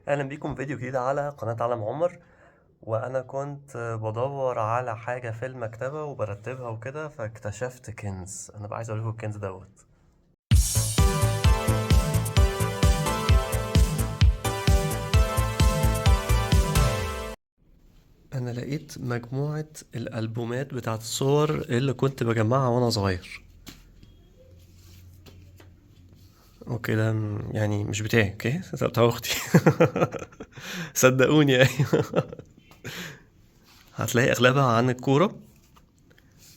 اهلا بيكم في فيديو جديد على قناة علم عمر. وانا كنت بدور على حاجة في المكتبة وبرتبها وكده، فاكتشفت كنز. انا بقى عايز اوريكم الكنز دوت. انا لقيت مجموعة الالبومات بتاعت الصور اللي كنت بجمعها وانا صغير. اوكي، ده يعني مش بتاعي، اوكي ده بتاع اختي. صدقوني، ايوه. هتلاقي اغلبها عن الكورة.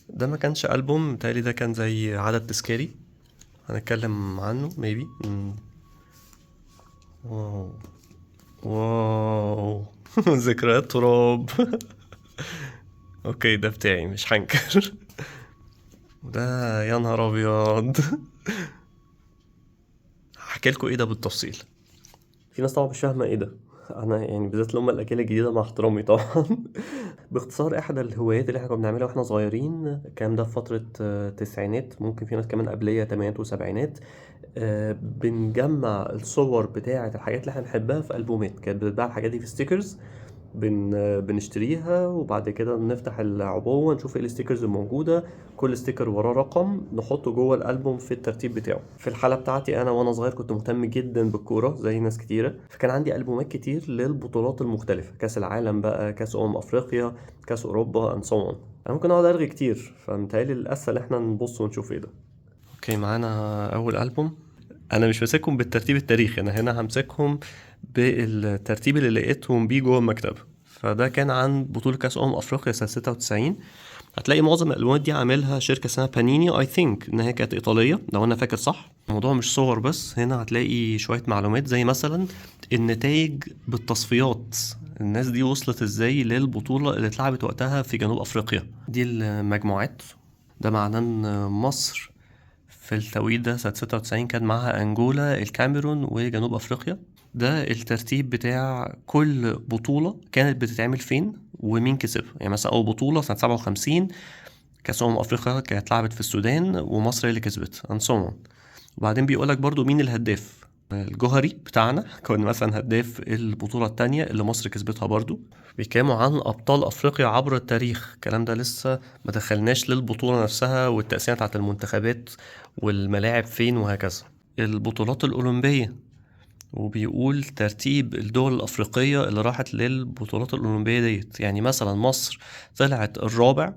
ده ما كانش ألبوم، متهيألي ده كان زي عدد تذكاري هنتكلم عنه maybe. واو، واو. ذكريات تراب. اوكي، ده بتاعي مش هنكر. وده يا نهار ابيض. هحكي لكم ايه ده بالتفصيل. في ناس طبعا مش فاهمه ايه ده. انا يعني بالذات اللي هم الاجيال الجديده، مع احترامي طبعا. باختصار، احدى الهوايات اللي احنا كنا بنعملها واحنا صغيرين، الكلام ده في فتره تسعينات، ممكن في ناس كمان قبليه تمانينات وسبعينات. بنجمع الصور بتاعه الحاجات اللي احنا بنحبها في البومات. كانت بتتباع الحاجات دي في ستيكرز. بنشتريها وبعد كده نفتح العبوة نشوف ايه الستيكرز الموجودة. كل ستيكر وراه رقم نحطه جوه الألبوم في الترتيب بتاعه. في الحالة بتاعتي أنا وأنا صغير كنت مهتم جدا بالكورة زي ناس كتيرة، فكان عندي ألبومات كتير للبطولات المختلفة، كأس العالم بقى، كأس أفريقيا، كأس أوروبا and so on. أنا ممكن أقعد أرغي كتير، فمتهيألي الأسهل إحنا نبص ونشوف ايه ده. اوكي، معانا أول ألبوم. انا مش ماسكهم بالترتيب التاريخي، انا هنا همسكهم بالترتيب اللي لقيتهم بيه جوه المكتبه. فده كان عن بطولة كأس أفريقيا سنة 96. هتلاقي معظم الألوان دي عاملها شركة اسمها بانيني، اي ثينك إن هي كانت إيطالية لو أنا فاكر صح. الموضوع مش صور بس، هنا هتلاقي شوية معلومات زي مثلا النتائج بالتصفيات. الناس دي وصلت ازاي للبطولة اللي اتلعبت وقتها في جنوب أفريقيا. دي المجموعات. ده معناه إن مصر في التوقيت ده سنة 96 كان معاها أنجولا، الكاميرون، وجنوب أفريقيا. ده الترتيب بتاع كل بطولة كانت بتتعمل فين ومين كسبها. يعني مثلا أول بطولة سنة 57 كأس أفريقيا كانت اتلعبت في السودان ومصر هي اللي كسبت and so on. وبعدين بيقولك برضو مين الهداف. الجوهري بتاعنا كان مثلا هداف البطولة التانية اللي مصر كسبتها برضو. بيتكلموا عن أبطال أفريقيا عبر التاريخ. الكلام ده لسه ما دخلناش للبطولة نفسها والتقسيمة بتاعت المنتخبات والملاعب فين وهكذا. البطولات الأولمبية، وبيقول ترتيب الدول الأفريقية اللي راحت للبطولات الأولمبية ديت. يعني مثلا مصر طلعت الرابع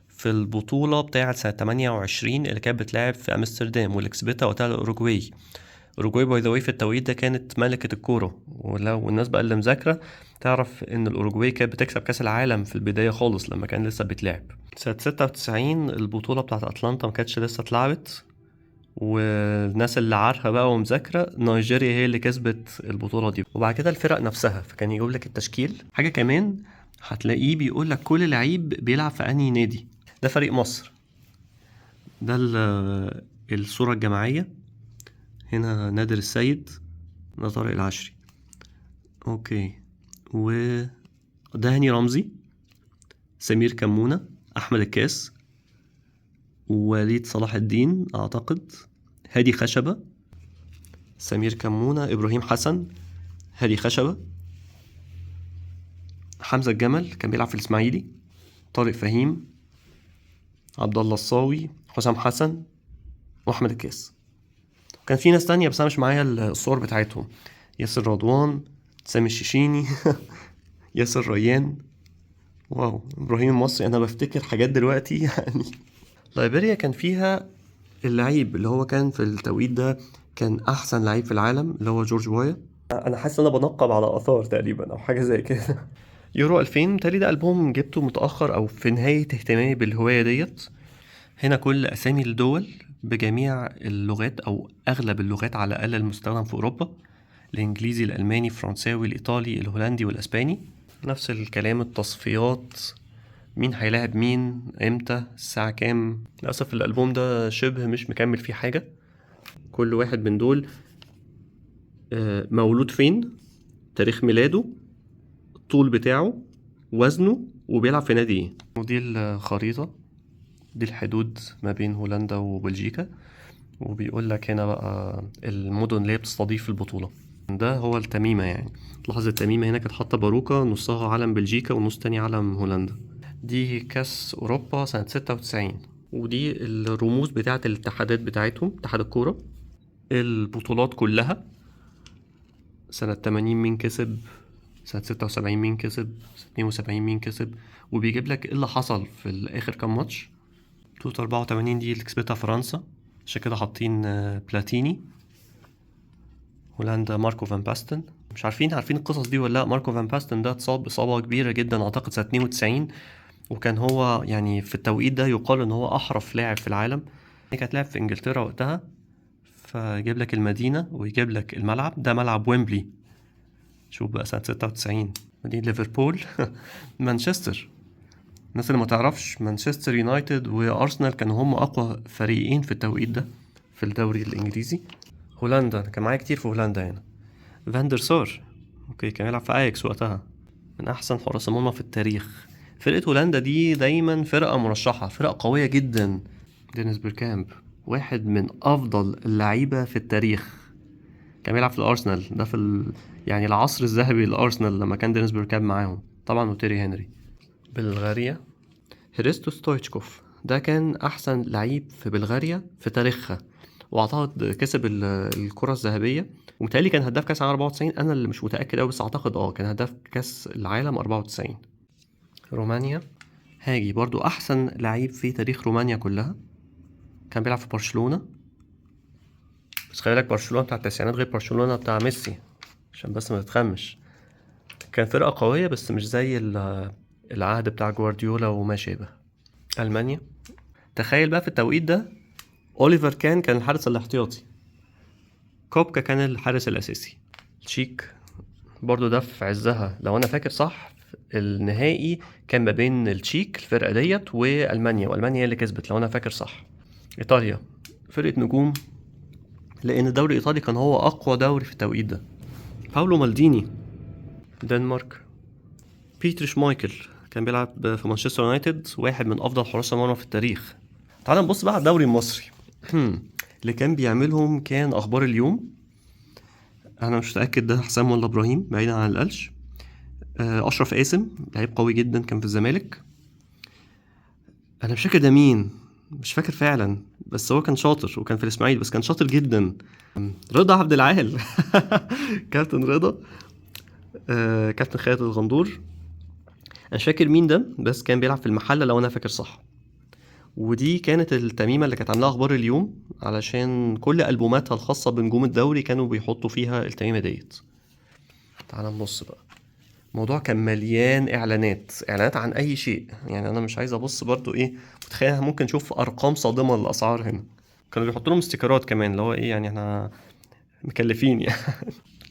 في البطولة بتاعة سنة 28 اللي كانت بتلعب في أمستردام، واللي كسبتها وقتها الأوروجواي. أوروجواي باي ذا واي في التوقيت ده كانت ملكة الكورة، ولو الناس بقى اللي مذاكرة تعرف إن الأوروجواي كانت بتكسب كأس العالم في البداية خالص لما كان لسه بيتلعب. سنة 96 البطولة بتاعة أتلانتا ما كانتش لسه اتلعبت، والناس اللي عارفة بقى ومذاكرة نيجيريا هي اللي كسبت البطولة دي. وبعد كده الفرق نفسها، فكان يجيب لك التشكيل. حاجة كمان هتلاقيه بيقول لك كل لعيب بيلعب في أنهي نادي. ده فريق مصر. ده الصورة الجماعية. هنا نادر السيد، ده طارق العشري. اوكي، وده هاني رمزي، سمير كمونة، أحمد الكاس، ووليد صلاح الدين أعتقد، هادي خشبة، سمير كمونة، إبراهيم حسن، هادي خشبة، حمزة الجمل كان بيلعب في الإسماعيلي، طارق فهيم، عبد الله الصاوي، حسام حسن، وأحمد الكاس. كان في ناس تانية بس أنا مش معايا الصور بتاعتهم. ياسر رضوان، سامي الشيشيني، ياسر ريان. واو، إبراهيم المصري. أنا بفتكر حاجات دلوقتي يعني. لايبيريا كان فيها اللعيب اللي هو كان في التوقيت ده كان أحسن لعيب في العالم، اللي هو جورج وايا. أنا حاسس إن أنا بنقب على آثار تقريبا أو حاجة زي كده. يورو 2000 تالي ده ألبوم جبته متأخر أو في نهاية اهتمامي بالهواية ديت. هنا كل أسامي الدول بجميع اللغات أو أغلب اللغات على الأقل المستخدم في أوروبا: الإنجليزي، الألماني، الفرنساوي، الإيطالي، الهولندي، والأسباني. نفس الكلام، التصفيات، مين هيلاعب مين، امتى، الساعة كام. للأسف الألبوم ده شبه مش مكمل فيه حاجة. كل واحد من دول مولود فين، تاريخ ميلاده، الطول بتاعه، وزنه، وبيلعب في نادي ايه. ودي الخريطة، دي الحدود ما بين هولندا وبلجيكا. وبيقول لك هنا بقى المدن اللي هي بتستضيف البطولة. ده هو التميمة يعني. تلاحظ التميمة هنا كانت حاطة باروكة نصها علم بلجيكا ونص تاني علم هولندا. دي كاس أوروبا سنة 96، ودي الرموز بتاعة الاتحادات بتاعتهم، اتحاد الكورة، البطولات كلها. سنة 80 مين كسب، سنة 76 مين كسب، سنة 72 مين كسب، وبيجيب لك ايه اللي حصل في الآخر كام ماتش. بطولة 84 دي اللي كسبتها فرنسا، عشان كده حاطين بلاتيني. هولندا ماركو فان باستن. مش عارفين القصص دي ولا لا. ماركو فان باستن ده اتصاب إصابة كبيرة جدا أعتقد سنة 92، وكان هو يعني في التوقيت ده يقال إن هو أحرف لاعب في العالم. كانت لاعب في إنجلترا وقتها، فيجيب لك المدينة ويجيب لك الملعب ده، ملعب ويمبلي. شوف بقى سنة 96 مدينة ليفربول. مانشستر. الناس اللي ما تعرفش، مانشستر يونايتد وأرسنال كانوا هم أقوى فريقين في التوقيت ده في الدوري الإنجليزي. هولندا كان معايا كتير في هولندا هنا. فاندر سار، اوكي، كان يلعب في اياكس وقتها، من احسن حراس المرمى في التاريخ. فرقة هولندا دي دايما فرقة مرشحة، فرقة قوية جدا. دينيس بيركامب، واحد من افضل اللعيبة في التاريخ، كان بيلعب في الارسنال ده يعني العصر الذهبي للارسنال لما كان دينيس بيركامب معاهم طبعا، وتيري هنري. بلغاريا، هريستو ستويتشكوف، ده كان احسن لعيب في بلغاريا في تاريخها، واعتقد كسب الكرة الذهبية، ومتهيألي كان هداف كاس العالم 94. انا اللي مش متأكد اوي، بس اعتقد كان هداف كاس العالم 94. رومانيا، هاجي برضو احسن لعيب في تاريخ رومانيا كلها، كان بيلعب في برشلونة. بس خلي بالك برشلونة بتاع التسعينات غير برشلونة بتاع ميسي، عشان بس ما تتخمش. كان فرقة قوية بس مش زي العهد بتاع جوارديولا وما شابه. ألمانيا، تخيل بقى في التوقيت ده أوليفر كان الحارس الاحتياطي، كوبكا كان الحارس الأساسي. تشيك برضو ده في عزها لو أنا فاكر صح، النهائي كان ما بين التشيك الفرقة ديت وألمانيا، وألمانيا هي اللي كسبت لو أنا فاكر صح. إيطاليا، فرقة نجوم، لأن الدوري الإيطالي كان هو أقوى دوري في التوقيت ده. باولو مالديني. دنمارك، بيتر شمايكل، كان بيلعب في مانشستر يونايتد، واحد من أفضل حراس المرمى في التاريخ. تعال نبص بقى على الدوري المصري. اللي كان بيعملهم كان أخبار اليوم، انا مش متاكد ده حسام ولا ابراهيم بعيدا عن القلش. اشرف قاسم لعيب قوي جدا كان في الزمالك. انا مش فاكر ده مين، مش فاكر فعلا، بس هو كان شاطر وكان في الاسماعيلي، بس كان شاطر جدا. رضا عبد العال. كابتن رضا. كابتن خالد الغندور. انا مش فاكر مين ده، بس كان بيلعب في المحله لو انا فاكر صح. ودي كانت التميمه اللي كانت عاملاها اخبار اليوم، علشان كل البوماتها الخاصه بنجوم الدوري كانوا بيحطوا فيها التميمه ديت. تعال نبص بقى. الموضوع كان مليان اعلانات عن اي شيء، يعني انا مش عايز ابص برضو متخيل ممكن نشوف ارقام صادمه للاسعار هنا. كانوا بيحطوا لهم استيكرات كمان، اللي هو يعني احنا مكلفين يعني.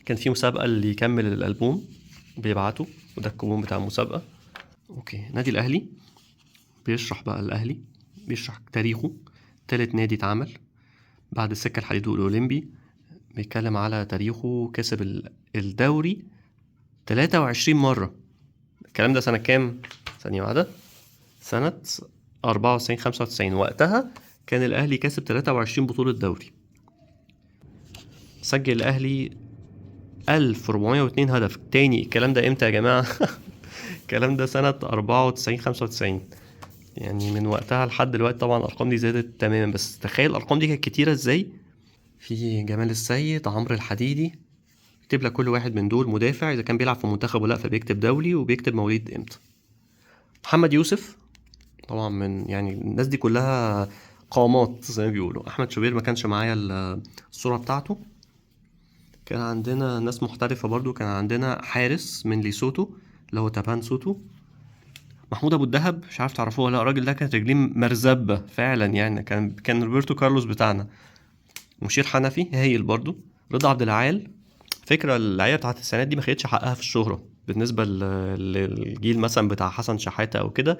كان في مسابقه اللي يكمل الالبوم بيبعته، وده الكوبون بتاع المسابقه. اوكي، نادي الاهلي بيشرح بقى، الاهلي بيشرح تاريخه، تالت نادي اتعمل بعد السكه الحديد والاولمبي. بيتكلم على تاريخه، كسب الدوري 23 مره. الكلام ده سنة كام؟ ثانية واحدة، سنة 94 95. وقتها كان الأهلي كسب 23 بطولة دوري. سجل الأهلي 1402 هدف. تاني الكلام ده امتى يا جماعة؟ الكلام ده سنة 94 95، يعني من وقتها لحد دلوقتي طبعا الأرقام دي زادت تماما، بس تخيل الأرقام دي كانت كتيرة ازاي. في جمال السيد، عمرو الحديدي، يكتب لك كل واحد من دول مدافع إذا كان بيلعب في منتخب ولا لأ، فبيكتب دولي وبيكتب مواليد امتى. محمد يوسف طبعا، من يعني الناس دي كلها قامات زي ما بيقولوا. احمد شوبير ما كانش معايا الصورة بتاعته. كان عندنا ناس محترفة برضو، كان عندنا حارس من ليسوتو اللي هو تابان سوتو. محمود ابو الدهب، مش عارف تعرفوه ولا لا، الراجل ده كانت رجليه مرزبة فعلا، يعني كان روبرتو كارلوس بتاعنا. مشير حنفي هايل برضو. رضا عبد العال، فكرة اللعيبة بتاعت السنوات دي ما خدتش حقها في الشهرة بالنسبة للجيل مثلا بتاع حسن شحاتة او كده.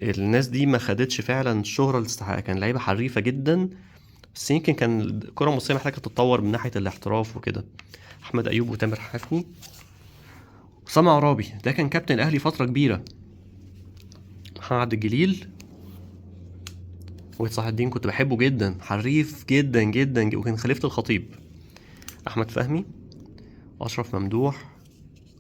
الناس دي ما خدتش فعلا الشهرة اللي تستحقها، كان لعيبة حريفة جدا، بس يمكن كان الكرة المصرية محتاجة تتطور من ناحية الاحتراف وكده. أحمد أيوب وتامر حفني. أسامة عرابي ده كان كابتن الأهلي فترة كبيرة. محمد عبد الجليل. وحيد صلاح الدين كنت بحبه جدا، حريف جدا جدا، وكان خليفة الخطيب. أحمد فهمي. اشرف ممدوح،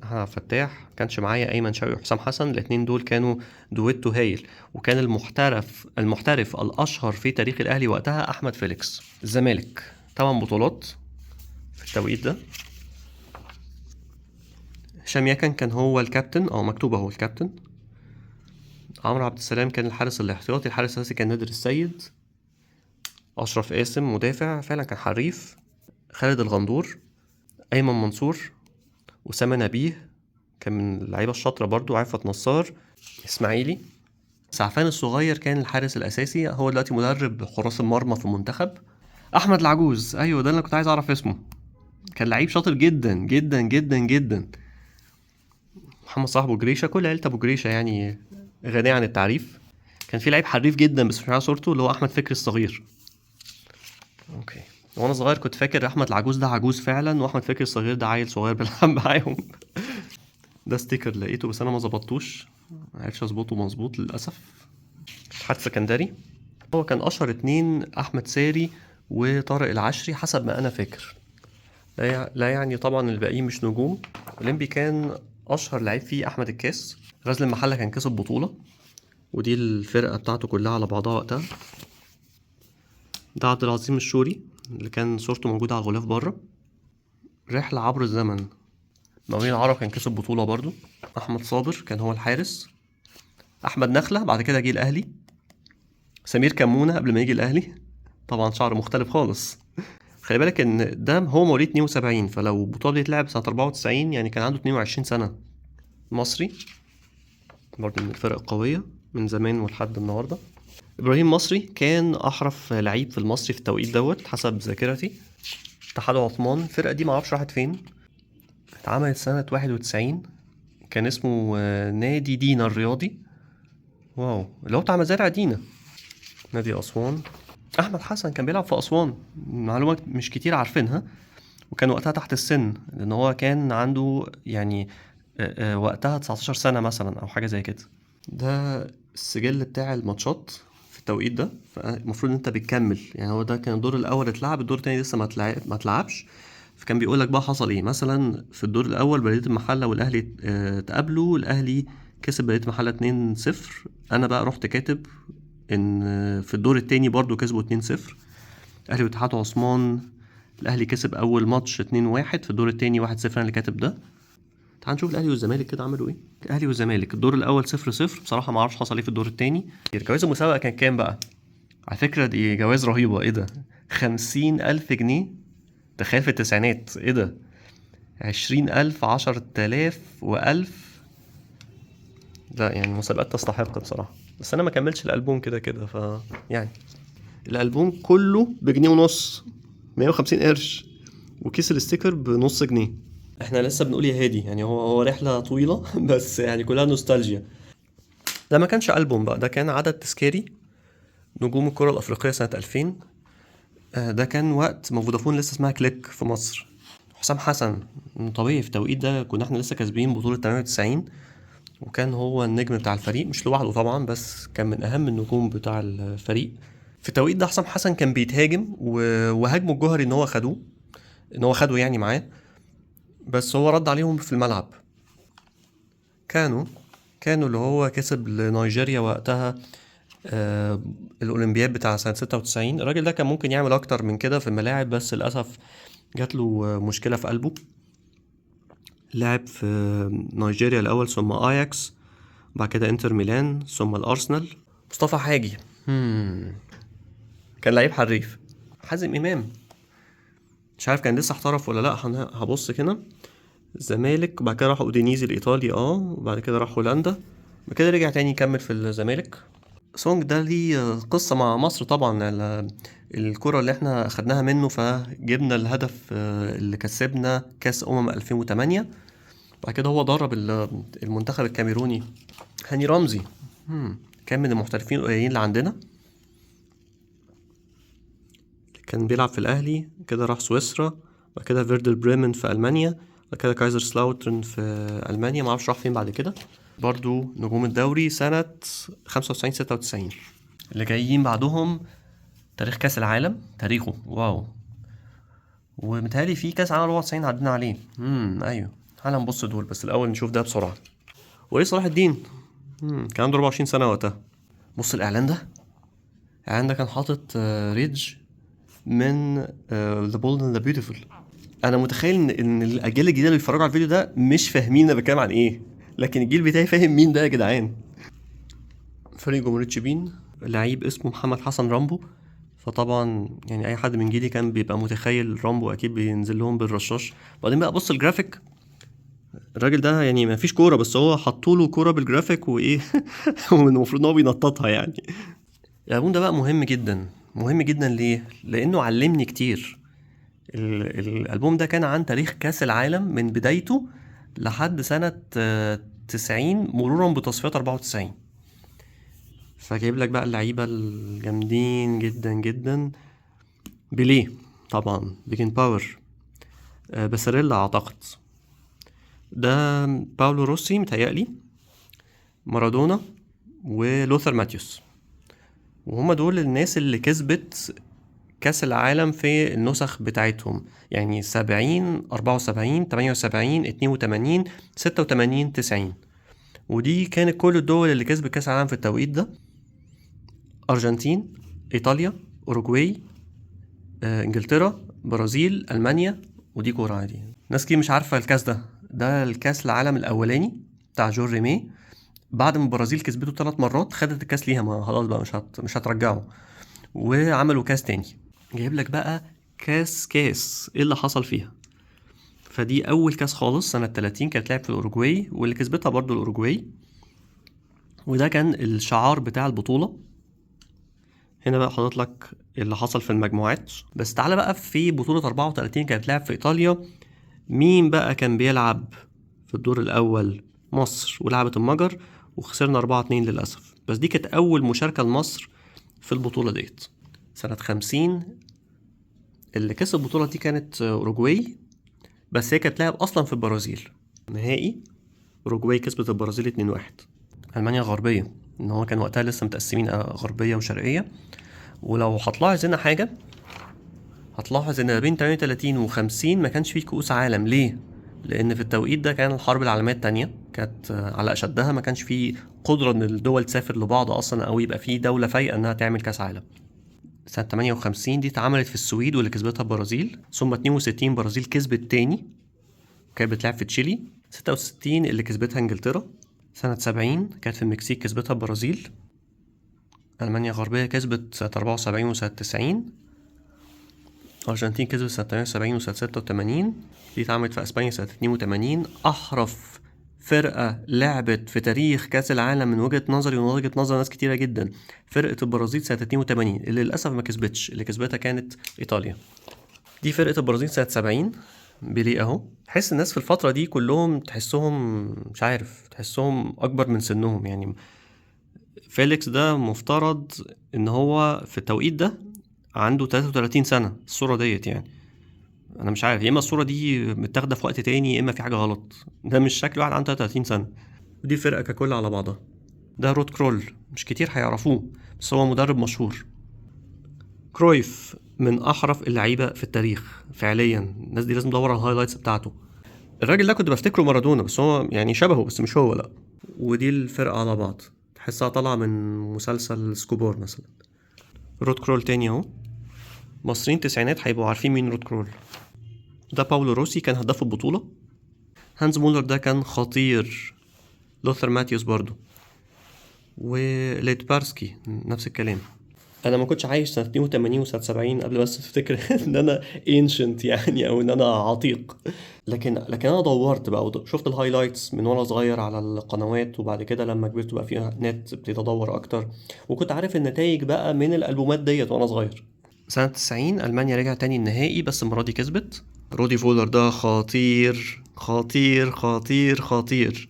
احمد عبد الفتاح. كانش معايا ايمن شوقي وحسام حسن، الاتنين دول كانوا دويتو هايل. وكان المحترف الاشهر في تاريخ الاهلي وقتها احمد فيليكس. الزمالك 8 بطولات في التوقيت ده. هشام يكن كان هو الكابتن، مكتوب اهو الكابتن. عمرو عبد السلام كان الحارس الاحتياطي. الحارس الاساسي كان نادر السيد. اشرف قاسم مدافع، فعلا كان حريف. خالد الغندور، ايمن منصور، اسامه نبيه كان من اللعيبه الشاطره برضو، عفت نصار، اسماعيلي. سعفان الصغير كان الحارس الاساسي، هو دلوقتي مدرب حراس المرمى في المنتخب. احمد العجوز، ايوه ده اللي كنت عايز اعرف اسمه، كان لعيب شاطر جدا جدا جدا جدا. محمد صلاح ابو جريشه، كل عيله ابو جريشه يعني غنيه عن التعريف. كان في لعيب حريف جدا بس مش عارف صورته، اللي هو احمد فكري الصغير. اوكي، وانا صغير كنت فاكر احمد العجوز ده عجوز فعلا، واحمد فكري الصغير ده عيل صغير بيلعب معاهم. ده ستيكر لقيته بس انا ما ظبطتوش، معرفش اظبطه مظبوط للاسف. اتحاد سكندري، هو كان اشهر اتنين احمد ساري وطارق العشري حسب ما انا فاكر. لا يعني طبعا الباقيين مش نجوم. اولمبي كان اشهر لعيب فيه احمد الكاس. غزل المحله كان كسب بطوله، ودي الفرقه بتاعته كلها على بعضها وقتها. ده عبد العظيم الشوري اللي كان صورته موجوده على الغلاف بره. رحله عبر الزمن، مقاولين العرب كان كسب بطوله برضو. احمد صابر كان هو الحارس. احمد نخله بعد كده جه الاهلي. سمير كمونه قبل ما يجي الاهلي، طبعا شعر مختلف خالص. خلي بالك ان ده هو مواليد 72، فلو البطوله دي اتلعب سنه 94 يعني كان عنده 22 سنه. مصري برضه من الفرق القويه من زمان ولحد النهارده. ابراهيم مصري كان احرف لعيب في المصري في التوقيت دوت حسب ذاكرتي. اتحاد عثمان، الفرقه دي معرفش راحت فين. اتعملت سنه 91، كان اسمه نادي دينا الرياضي. واو، اللي هو بتاع مزارع دينا. نادي اسوان، احمد حسن كان بيلعب في اسوان، معلومه مش كتير عارفينها. وكان وقتها تحت السن لان هو كان عنده يعني وقتها 19 سنة مثلا او حاجة زي كده. ده السجل بتاع الماتشات في التوقيت ده، فالمفروض انت بتكمل يعني. هو ده كان الدور الاول اتلعب، الدور التاني لسه ما اتلعبش. فكان بيقولك بقى حصل ايه. مثلا في الدور الاول بلدية المحلة والاهلي تقابلوا، الاهلي كسب بلدية المحلة 2-0. انا بقى رحت كاتب ان في الدور التاني برضو كسبوا 2-0. اهلي واتحاد عثمان، الاهلي كسب اول ماتش 2-1، في الدور التاني 1-0. انا اللي كاتب ده. تعال نشوف الاهلي والزمالك كده عملوا ايه. الاهلي والزمالك الدور الاول 0-0. بصراحه ما اعرفش حصل ايه في الدور التاني. جوائز المسابقه كان كام بقى؟ على فكره دي جوائز رهيبه. ايه ده؟ 50,000 جنيه. تخيل في التسعينات. ايه ده؟ 20,000، 10,000 و1000. لا يعني مسابقات تستحق بصراحه. بس انا ما كملتش الالبوم كده كده يعني الالبوم كله بجنيه ونص، 150 قرش، وكيس الاستيكر بنص جنيه. احنا لسه بنقول يا هادي يعني، هو رحلة طويلة بس يعني كلها نوستالجيا. ده ما كانش ألبوم بقى، ده كان عدد تذكاري نجوم الكرة الأفريقية سنة 2000. ده كان وقت ما فودافون لسه اسمها كليك في مصر. حسام حسن طبيعي في التوقيت ده كنا احنا لسه كاسبين بطولة 98، وكان هو النجم بتاع الفريق، مش لوحده طبعا بس كان من أهم النجوم بتاع الفريق. في التوقيت ده حسام حسن كان بيتهاجم وهاجمه الجوهري ان هو خده يعني معاه، بس هو رد عليهم في الملعب. كانوا اللي هو كسب لنيجيريا وقتها الأولمبياد بتاع سنة 96. الراجل ده كان ممكن يعمل أكتر من كده في الملاعب، بس للأسف جات له مشكلة في قلبه. لعب في نيجيريا الأول، ثم أياكس، بعد كده إنتر ميلان، ثم الأرسنال. مصطفى حاجي كان لعيب حريف. حازم إمام مش عارف كان لسه احترف ولا لأ، هبص كده. الزمالك، وبعد كده راح اودينيزي الايطالي، وبعد كده راح هولندا، بعد كده رجع تاني يكمل في الزمالك. سونج ده ليه قصة مع مصر طبعا. الكرة اللي احنا خدناها منه فجبنا الهدف اللي كسبنا كاس 2008. بعد كده هو درب المنتخب الكاميروني. هاني رمزي كان من المحترفين القليلين اللي عندنا، كان بيلعب في الاهلي، كده راح سويسرا، بعد كده فيردر بريمن في المانيا، بعد كده كايزر سلاوترن في المانيا، معرفش راح فين بعد كده. برضو نجوم الدوري سنة 95-96. اللي جايين بعدهم تاريخ كاس العالم، تاريخه واو. ومتهيألي في كاس عالم 94 عدينا عليه. ايوه. تعالى نبص دول، بس الاول نشوف ده بسرعه. وليه صلاح الدين كان عنده 24 سنه وقتها. بص الاعلان ده، الاعلان ده كان حاطط ريدج من ذا بولد اند ذا بيوتيفول. انا متخيل ان الاجيال الجديده اللي بيتفرجوا على الفيديو ده مش فاهمين انا بتكلم عن ايه، لكن الجيل بتاعي فاهم مين ده يا جدعان. فريق جمهورية شبين، لعيب اسمه محمد حسن رامبو. فطبعا يعني اي حد من جيلي كان بيبقى متخيل رامبو اكيد بينزل لهم بالرشاش. بعدين بقى بص الجرافيك، الراجل ده يعني ما فيش كوره، بس هو حطوا له كوره بالجرافيك وايه والمفروض ان هو بينططها يعني. الالبوم ده بقى مهم جدا، مهم جدا ليه؟ لانه علمني كتير. الالبوم ده كان عن تاريخ كاس العالم من بدايته لحد سنة 90 مرورا بتصفيات 94. فجايب لك بقى اللعيبة الجامدين جدا جدا. بيليه طبعا، بيكن باور، باساريلا اعتقد، ده باولو روسي متهيألي، مارادونا، ولوثر ماتيوس. وهم دول الناس اللي كسبت كاس العالم في النسخ بتاعتهم، يعني 70 74 78 82 86 90. ودي كانت كل الدول اللي كسبت كاس العالم في التوقيت ده: أرجنتين، إيطاليا، أوروجواي، إنجلترا، برازيل، ألمانيا. ودي كورة عادي. ناس كتير مش عارفة الكاس ده الكاس العالم الأولاني بتاع جون ريمي. بعد ما البرازيل كسبته 3 مرات خدت الكاس ليها، ما خلاص بقى مش هترجعه، وعملوا كاس تاني. جايب لك بقى كاس ايه اللي حصل فيها. فدي اول كاس خالص سنة 30 كانت لعب في الاوروجواي، واللي كسبتها برضو الاوروجواي، وده كان الشعار بتاع البطولة. هنا بقى حاطط لك اللي حصل في المجموعات. بس تعالى بقى في بطولة 34 كانت لعب في ايطاليا، مين بقى كان بيلعب في الدور الاول؟ مصر، ولعبت المجر وخسرنا 4-2 للأسف. بس دي كانت أول مشاركة لمصر في البطولة ديت سنة 50. اللي كسب البطولة دي كانت أوروجواي، بس هي كانت لعب أصلا في البرازيل. نهائي أوروجواي كسبت البرازيل 2-1. ألمانيا غربية، إن هو كان وقتها لسه متقسمين غربية وشرقية. ولو هتلاحظ هنا حاجة، هتلاحظ إن ما بين 38 و50 ما كانش فيه كؤوس عالم. ليه؟ لأن في التوقيت ده كان الحرب العالمية التانية كانت على أشدها، ما كانش فيه قدرة إن الدول تسافر لبعض أصلا، أو يبقى فيه دولة فايقة إنها تعمل كأس عالم. سنة 58 دي اتعملت في السويد واللي كسبتها البرازيل. ثم 62 برازيل كسبت تاني، كانت بتلعب في تشيلي. 66 اللي كسبتها انجلترا. سنة 70 كانت في المكسيك كسبتها البرازيل. ألمانيا غربية كسبت سنة 74 وسنة 90. أرجنتين كسبت سنة 78 وسنة 86. دي اتعملت في أسبانيا سنة 82. أحرف فرقة لعبت في تاريخ كأس العالم من وجهة نظري ومن وجهة نظر ناس كتيرة جدا، فرقة البرازيل سنة 82، اللي للأسف ما كسبتش، اللي كسبتها كانت إيطاليا. دي فرقة البرازيل سنة 70. بيليه أهو. تحس الناس في الفترة دي كلهم تحسهم مش عارف، تحسهم أكبر من سنهم يعني. فيليكس ده مفترض إن هو في التوقيت ده عنده 33 سنة الصورة ديت يعني. أنا مش عارف، يا إما الصورة دي متاخدة في وقت تاني، يا إما في حاجة غلط. ده مش شكل واحد عنده 33 سنة. ودي فرقة ككل على بعضها. ده رود كرول، مش كتير هيعرفوه بس هو مدرب مشهور. كرويف من أحرف اللعيبة في التاريخ فعليا، الناس دي لازم تدور على الهايلايتس بتاعته. الراجل ده كنت بفتكره مارادونا، بس هو يعني شبهه بس مش هو، لأ. ودي الفرقة على بعض، تحسها طالعة من مسلسل سكوبور مثلا. رود كرول تاني اهو. مصريين تسعينات هيبقوا عارفين مين رود كرول. ده باولو روسي كان هداف البطولة. هانز مولر ده كان خطير. لوثر ماتيوس برضو، وليتبارسكي نفس الكلام. انا ما كنتش عايش سنه 82 وسنه 70 قبل بس تفتكر ان انا ancient يعني، او ان انا عتيق. لكن انا دورت بقى شفت الهايلايتس من وانا صغير على القنوات، وبعد كده لما كبرت بقى فيها نت ابتديت ادور اكتر، وكنت عارف النتائج بقى من الالبومات ديت وانا صغير. سنه 90 المانيا رجع تاني النهائي، بس المره دي كسبت. رودي فولر ده خطير خطير خطير خطير.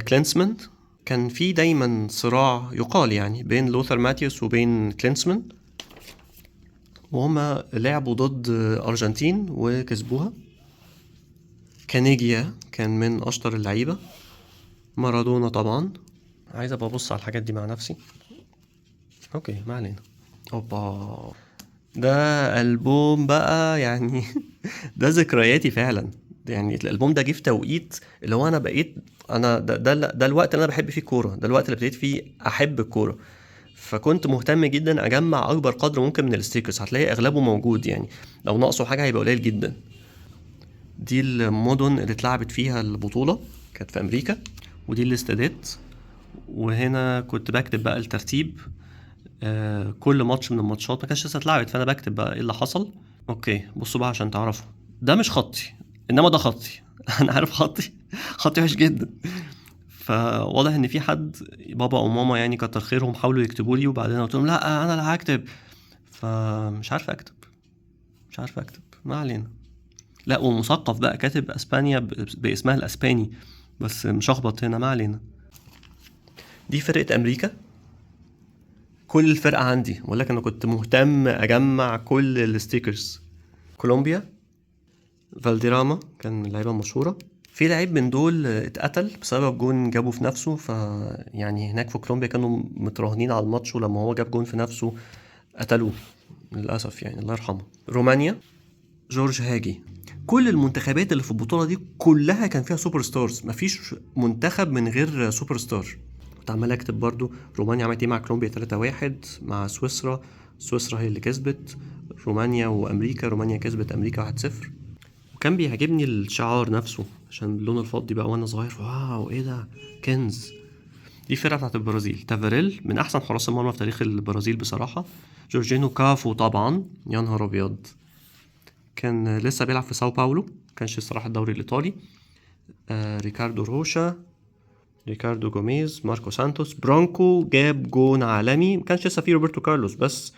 كلينسمان. كان في دايما صراع يقال يعني بين لوثر ماتيوس وبين كلينسمان، وهما لعبوا ضد أرجنتين وكسبوها. كانيجيا كان من أشطر اللعيبة. مارادونا طبعا. عايز أبقى أبص على الحاجات دي مع نفسي. أوكي ما علينا. أوبا. ده ألبوم بقى يعني ده ذكرياتي فعلا. يعني الألبوم ده جه في توقيت اللي هو أنا بقيت، أنا ده الوقت اللي أنا بحب فيه كورة، ده الوقت اللي ابتديت فيه أحب الكورة. فكنت مهتم جدا أجمع أكبر قدر ممكن من الستيكرز، هتلاقي أغلبه موجود يعني، لو ناقصه حاجة هيبقى قليل جدا. دي المدن اللي اتلعبت فيها البطولة، كانت في أمريكا، ودي الاستادات. وهنا كنت بكتب بقى الترتيب، كل ماتش من الماتشات ما كانش لسه اتلعبت، فانا بكتب بقى ايه اللي حصل. اوكي بصوا بقى عشان تعرفوا، ده مش خطي انما ده خطي. انا عارف خطي، خطي وحش جدا. فواضح ان في حد، بابا او ماما يعني كتر خيرهم، حاولوا يكتبوا لي، وبعدين قلت لهم لا انا اللي هكتب. فمش عارف اكتب، مش عارف اكتب، ما علينا. لا ومثقف بقى كاتب اسبانيا باسمها الاسباني، بس مشخبط هنا، ما علينا. دي فرقة امريكا، كل الفرقة عندي، ولكن انا كنت مهتم اجمع كل الستيكرز. كولومبيا، فالديراما كان من اللعيبة المشهورة. في لعيب من دول اتقتل بسبب جون جابه في نفسه، يعني هناك في كولومبيا كانوا متراهنين على الماتش، ولما هو جاب جون في نفسه قتلوه للأسف يعني، الله يرحمه. رومانيا، جورج هاجي. كل المنتخبات اللي في البطولة دي كلها كان فيها سوبر ستارز، مفيش منتخب من غير سوبر ستار. كنت عمال اكتب برضو رومانيا عملت ايه مع كولومبيا 3-1، مع سويسرا، سويسرا هي اللي كسبت رومانيا، وامريكا رومانيا كسبت امريكا 1-0. وكان بيعجبني الشعار نفسه عشان اللون الفضي بقى، وانا صغير واو ايه ده، كنز. دي فرقة بتاعت البرازيل، تافاريل من احسن حراس المرمى في تاريخ البرازيل بصراحة. جورجينو كافو طبعا، يا نهار ابيض، كان لسه بيلعب في ساو باولو، كانش الصراحة الدوري الايطالي. ريكاردو روشا، ريكاردو جوميز، ماركو سانتوس. برانكو جاب جون عالمي، ما كانش لسه فيه روبرتو كارلوس، بس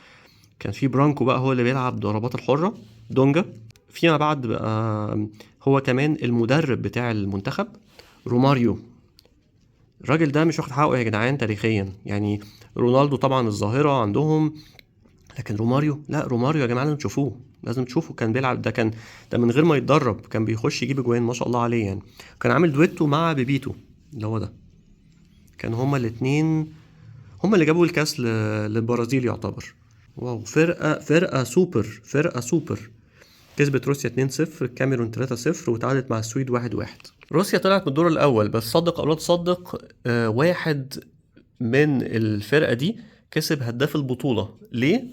كان في برانكو بقى هو اللي بيلعب ضربات الحرة. دونجا. فيما بعد بقى هو كمان المدرب بتاع المنتخب. روماريو، الراجل ده مش واخد حقه يا جدعان تاريخيا يعني. رونالدو طبعا الظاهرة عندهم، لكن روماريو لا، روماريو يا جماعة لازم تشوفوه، لازم تشوفوا. كان بيلعب ده، ده من غير ما يتدرب كان بيخش يجيب اجوان ما شاء الله عليه يعني. كان عامل دويتو مع بيبيتو اللي هو ده، كان هما الاتنين هما اللي جابوا الكاس للبرازيل يعتبر. واو، فرقة سوبر، فرقة سوبر. كسبت روسيا 2-0، الكاميرون 3-0، وتعادلت مع السويد 1-1. روسيا طلعت من الدور الأول، بس صدق أو لا تصدق، واحد من الفرقة دي كسب هداف البطولة. ليه؟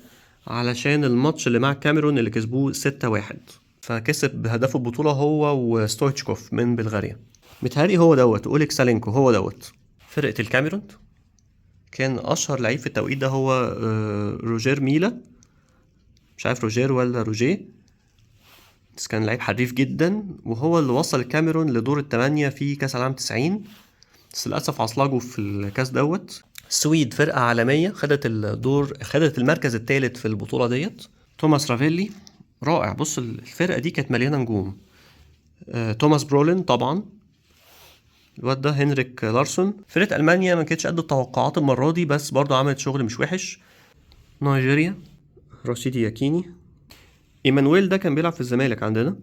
علشان الماتش اللي مع الكاميرون اللي كسبوه 6-1، فكسب هداف البطولة هو وستويتشكوف من بلغاريا. متهيألي هو دوت أوليك سالينكو، هو دوت. فرقة الكاميرون كان أشهر لعيب في التوقيت ده هو روجير ميلا، مش عارف روجير ولا روجيه، بس كان لعيب حريف جدا، وهو اللي وصل الكاميرون لدور الثمانية في كاس العالم 90. بس للأسف عصلجوا في الكاس دوت. السويد فرقة عالمية، خدت المركز الثالث في البطولة ديت. توماس رافيلي رائع، بص الفرقة دي كانت مليانة نجوم. توماس برولين طبعا، الواد ده هنريك لارسون. فرقة ألمانيا ما كانتش قد التوقعات المرة دي، بس برضو عملت شغل مش وحش. نيجيريا، رشيدي ياكيني. ايمانويل ده كان بيلعب في الزمالك عندنا.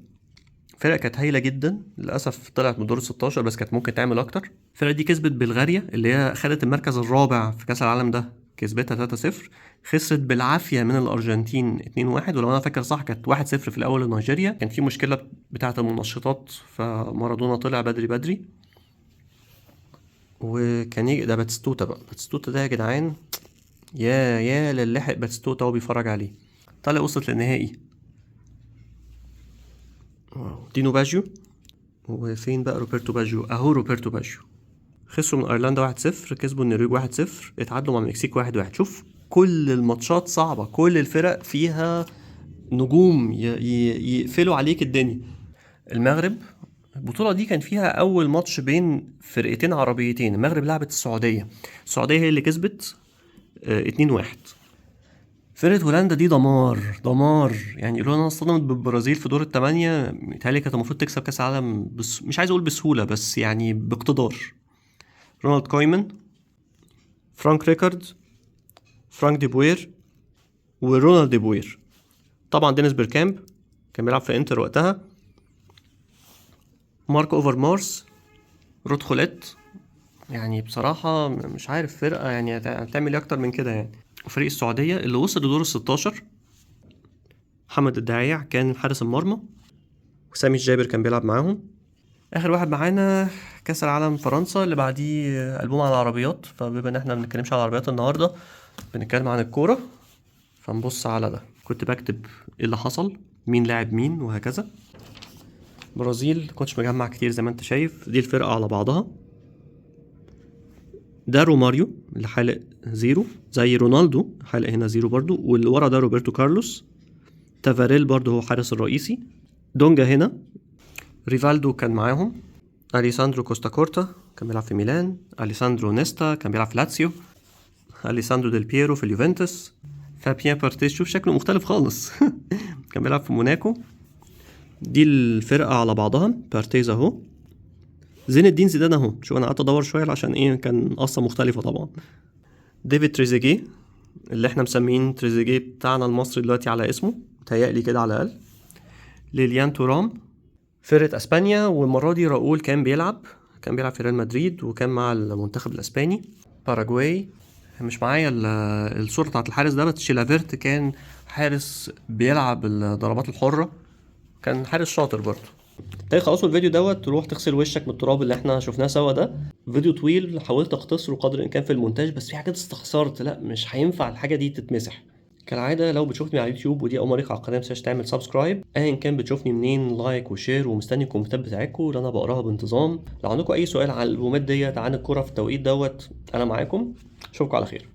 فرقة كانت هايلة جدا، للأسف طلعت من دور 16، بس كانت ممكن تعمل أكتر. الفرقة دي كسبت بلغاريا اللي هي خدت المركز الرابع في كأس العالم ده، كسبتها 3-0. خسرت بالعافية من الأرجنتين 2-1، ولو أنا فاكر صح كانت 1-0 في الأول لنيجيريا. كان في مشكلة بتاعة المنشطات، فمارادونا طلع بدري بدري. وكان يجي ده باتستوتا بقى، باتستوتا ده يا جدعان، يا للي لحق باتستوتا وهو بيتفرج عليه. طلع وصلت للنهائي. دينو باجيو. وفين بقى روبرتو باجيو؟ اهو روبرتو باجيو. خسروا من ايرلندا 1-0، كسبوا النرويج 1-0، اتعادلوا مع المكسيك 1-1. شوف كل الماتشات صعبة، كل الفرق فيها نجوم يقفلوا عليك الدنيا. المغرب، البطولة دي كان فيها أول ماتش بين فرقتين عربيتين. المغرب لعبت السعودية، السعودية هي اللي كسبت 2-1. فرقة هولندا دي دمار دمار يعني، يقولوا انا اصطدمت بالبرازيل في دور الثمانية، متهيألي كانت المفروض تكسب كأس العالم، بس مش عايز اقول بسهولة، بس يعني باقتدار. رونالد كويمن، فرانك ريكارد، فرانك دي بوير، ورونالد دي بوير. طبعا دينيس بيركامب كان بيلعب في انتر وقتها. مارك اوفر مارس، رود خوليت. يعني بصراحة مش عارف فرقة يعني هتعمل ايه اكتر من كده يعني. وفريق السعودية اللي وصل لدور ال16 محمد الدعيع كان حارس المرمى، وسامي الجابر كان بيلعب معاهم. اخر واحد معانا كاس العالم فرنسا، اللي بعديه البوم عن العربيات. فبما ان احنا ما بنتكلمش عن العربيات النهارده، بنتكلم عن الكوره، فنبص على ده. كنت بكتب ايه اللي حصل، مين لاعب مين، وهكذا. برازيل كنتش مجمع كتير زي ما انت شايف. دي الفرقه على بعضها. ده روماريو اللي حالق 0 زي رونالدو، حالق هنا 0 برضو. واللي ورا ده روبرتو كارلوس. تافاريل برضو هو حارس الرئيسي. دونجا هنا. ريفالدو كان معاهم. اليساندرو كوستا كورتا كان بيلعب في ميلان. اليساندرو نيستا كان بيلعب في لاتسيو. اليساندرو ديل بييرو في اليوفنتوس. فابيان بارتيز، شوف شكله مختلف خالص كان بيلعب في موناكو. دي الفرقة على بعضها. بارتيز اهو. زين الدين زيدان اهو. شوف انا قعدت ادور شوية عشان ايه، كان قصة مختلفة طبعا. ديفيد تريزيجيه اللي احنا مسمين تريزيجيه بتاعنا المصري دلوقتي على اسمه، متهيألي كده على الأقل. ليليان تورام فرقة اسبانيا، والمرة دي راؤول كان بيلعب في ريال مدريد، وكان مع المنتخب الاسباني. باراجواي مش معايا الصورة بتاعت الحارس ده، بس شيلافيرت كان حارس بيلعب الضربات الحرة، كان حارس شاطر برضه. تاني خلصوا الفيديو دوت، تروح تغسل وشك من التراب اللي احنا شفناه سوا ده. فيديو طويل، حاولت اختصره قدر الامكان في المونتاج، بس في حاجات استخسرت، لا مش هينفع الحاجة دي تتمسح. كالعادة لو بتشوفني على اليوتيوب ودي أول مرة على القناة، متنساش تعمل سبسكرايب. أيا كان بتشوفني منين، لايك وشير، ومستني الكومنتات بتاعتكم اللي أنا بقراها بانتظام. لو عندكم أي سؤال على الألبومات ديت، عن الكورة في التوقيت دوت، أنا معاكم. أشوفكم على خير.